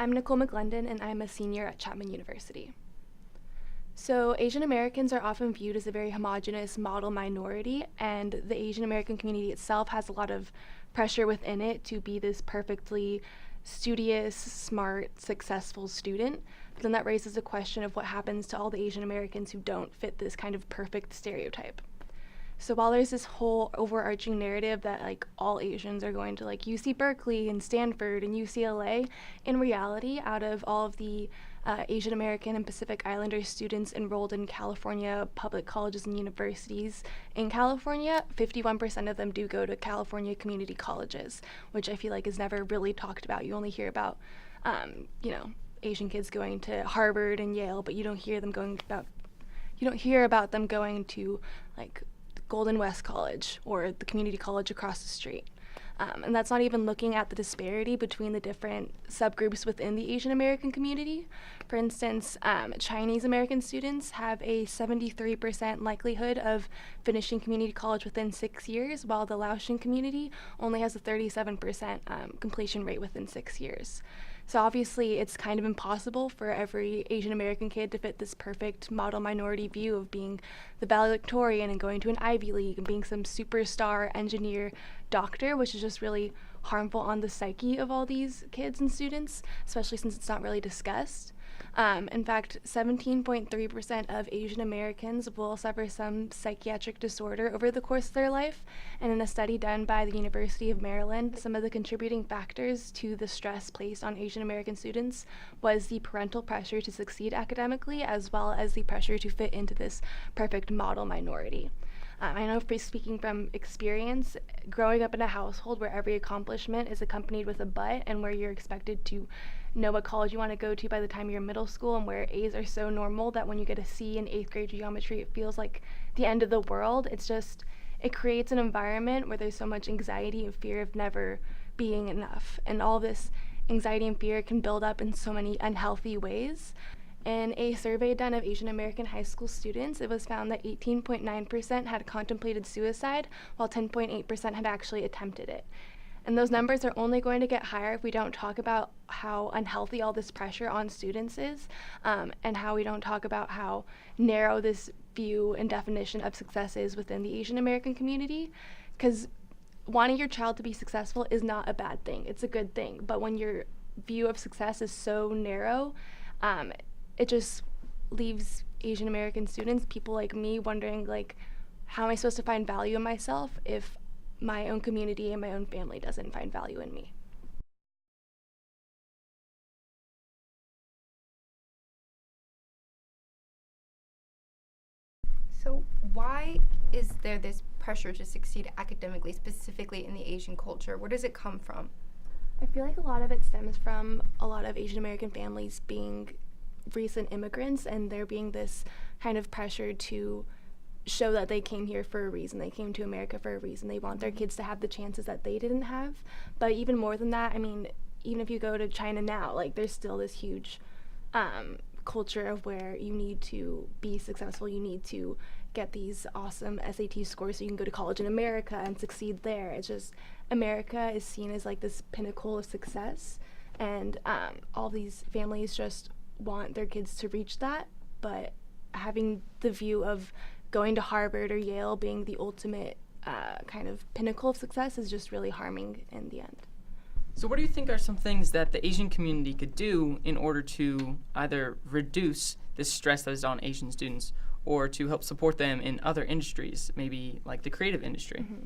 I'm Nicole McGlendon, and I'm a senior at Chapman University. So, Asian Americans are often viewed as a very homogenous model minority, and the Asian American community itself has a lot of pressure within it to be this perfectly studious, smart, successful student. But then that raises a question of what happens to all the Asian Americans who don't fit this kind of perfect stereotype. So while there's this whole overarching narrative that like all Asians are going to like UC Berkeley and Stanford and UCLA, in reality, out of all of the Asian American and Pacific Islander students enrolled in California public colleges and universities in California, 51% of them do go to California community colleges, which I feel like is never really talked about. You only hear about, Asian kids going to Harvard and Yale, but you don't hear about them going to like Golden West College or the community college across the street. And that's not even looking at the disparity between the different subgroups within the Asian American community. For instance, Chinese American students have a 73% likelihood of finishing community college within 6 years, while the Laotian community only has a 37% completion rate within 6 years. So obviously it's kind of impossible for every Asian American kid to fit this perfect model minority view of being the valedictorian and going to an Ivy League and being some superstar engineer doctor, which is just really harmful on the psyche of all these kids and students, especially since it's not really discussed. In fact, 17.3% of Asian Americans will suffer some psychiatric disorder over the course of their life. And in a study done by the University of Maryland, some of the contributing factors to the stress placed on Asian American students was the parental pressure to succeed academically, as well as the pressure to fit into this perfect model minority. I know, speaking from experience, growing up in a household where every accomplishment is accompanied with a but, and where you're expected to know what college you want to go to by the time you're in middle school, and where A's are so normal that when you get a C in 8th grade geometry, it feels like the end of the world. It creates an environment where there's so much anxiety and fear of never being enough. And all this anxiety and fear can build up in so many unhealthy ways. In a survey done of Asian American high school students, it was found that 18.9% had contemplated suicide, while 10.8% had actually attempted it. And those numbers are only going to get higher if we don't talk about how unhealthy all this pressure on students is, and how we don't talk about how narrow this view and definition of success is within the Asian American community. Because wanting your child to be successful is not a bad thing, it's a good thing. But when your view of success is so narrow, it just leaves Asian American students, people like me, wondering like, how am I supposed to find value in myself if my own community and my own family doesn't find value in me? So why is there this pressure to succeed academically, specifically in the Asian culture? Where does it come from? I feel like a lot of it stems from a lot of Asian American families being recent immigrants, and there being this kind of pressure to show that they came here for a reason. They came to America for a reason. They want their kids to have the chances that they didn't have. But even more than that, I mean, even if you go to China now, like there's still this huge culture of where you need to be successful. You need to get these awesome SAT scores so you can go to college in America and succeed there. It's just America is seen as like this pinnacle of success, and all these families just want their kids to reach that, but having the view of going to Harvard or Yale being the ultimate kind of pinnacle of success is just really harming in the end. So what do you think are some things that the Asian community could do in order to either reduce this stress that is on Asian students or to help support them in other industries, maybe like the creative industry? Mm-hmm.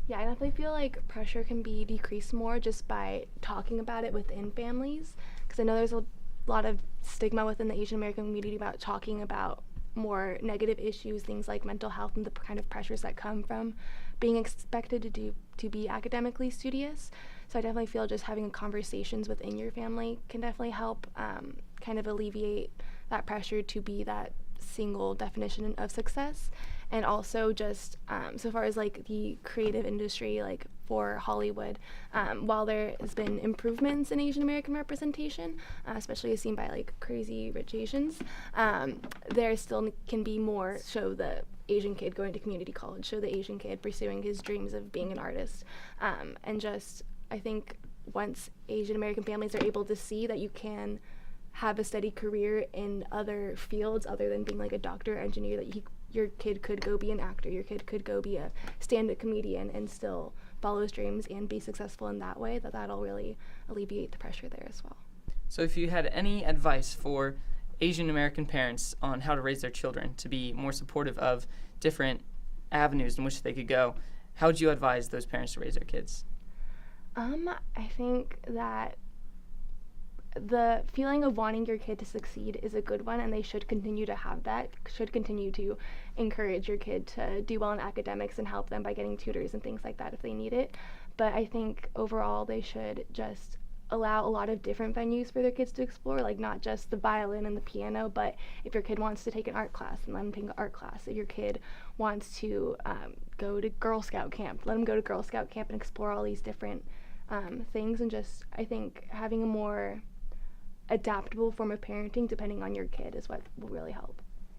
Yeah, I definitely feel like pressure can be decreased more just by talking about it within families, because I know there's a lot of stigma within the Asian American community about talking about more negative issues, things like mental health and the kind of pressures that come from being expected to be academically studious. So I definitely feel just having conversations within your family can definitely help kind of alleviate that pressure to be that single definition of success. And also just so far as like the creative industry, like for Hollywood, while there has been improvements in Asian American representation, especially as seen by like Crazy Rich Asians, there still can be more. Show the Asian kid going to community college, show the Asian kid pursuing his dreams of being an artist, and just I think once Asian American families are able to see that you can have a steady career in other fields other than being like a doctor or engineer, that your kid could go be an actor, your kid could go be a stand-up comedian and still follow his dreams and be successful in that way, that'll really alleviate the pressure there as well. So if you had any advice for Asian American parents on how to raise their children to be more supportive of different avenues in which they could go, how would you advise those parents to raise their kids? I think that the feeling of wanting your kid to succeed is a good one, and they should continue to have that, should continue to encourage your kid to do well in academics and help them by getting tutors and things like that if they need it. But I think overall they should just allow a lot of different venues for their kids to explore, like not just the violin and the piano, but if your kid wants to take an art class, then let them take an art class. If your kid wants to go to Girl Scout camp, let them go to Girl Scout camp and explore all these different things. And just, I think having a more adaptable form of parenting depending on your kid is what will really help.